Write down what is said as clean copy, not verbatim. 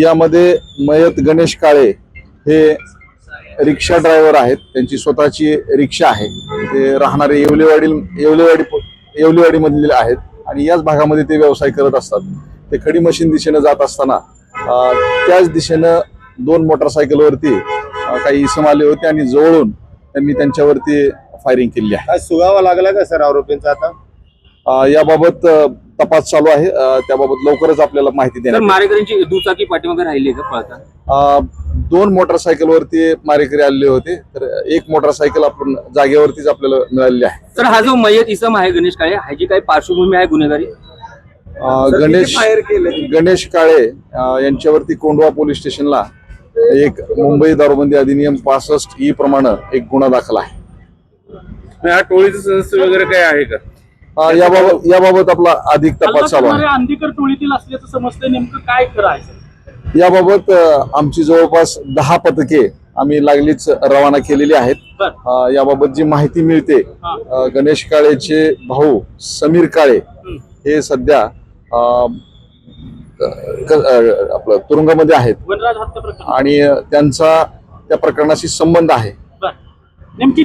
यामध्ये मयत गणेश काळे हे रिक्षा ड्रायव्हर आहेत. त्यांची स्वतःची रिक्षा आहे. ते राहणारे येवलेवाडी मधले आहेत आणि याच भागामध्ये ते व्यवसाय करत असतात. ते खडी मशीन दिशेने जात असताना त्याच दिशेनं दोन मोटरसायकलवरती काही इसम आले होते आणि जवळून त्यांनी त्यांच्यावरती फायरिंग केली आहे. सुगावा लागला का सर आरोपींचा आता? याबाबत तपास चालू आहे. त्याबाबत लवकरच आपल्याला माहिती देणार. मारेकऱ्यांची दुचाकी पाठीमागे राहिली का पळता? दोन मोटरसायकलवरती मारेकरी आलेले होते, तर एक मोटरसायकल आपण जागेवरतीच आपल्याला मिळालेली आहे. तर हा जो मयत इसम आहे गणेश काळे, ह्याची काही पार्श्वभूमी आहे गुन्हेगारी? गणेश काळे यांच्यावरती कोंढवा पोलीस स्टेशनला एक मुंबई दारूबंदी अधिनियम 65E प्रमाणे एक गुन्हा दाखल आहे. हा टोळीचं सदस्य वगैरे काय आहे का? याबाबत आपला अधिक तपास चालू आहे. अंधीकर टोळीतील असल्याचं समजतंय, नेमकं काय करायचं याबाबत आमची जवळपास 10 पथके आम्ही लागलीच रवाना केलेली आहेत. याबाबत जी माहिती मिळते, गणेश काळेचे भाऊ समीर काळे हे सध्या आपलं तुरुंगामध्ये आहेत वनराज हत्या प्रकरण आणि त्यांचा त्या प्रकरणाशी संबंध आहे. नेमकी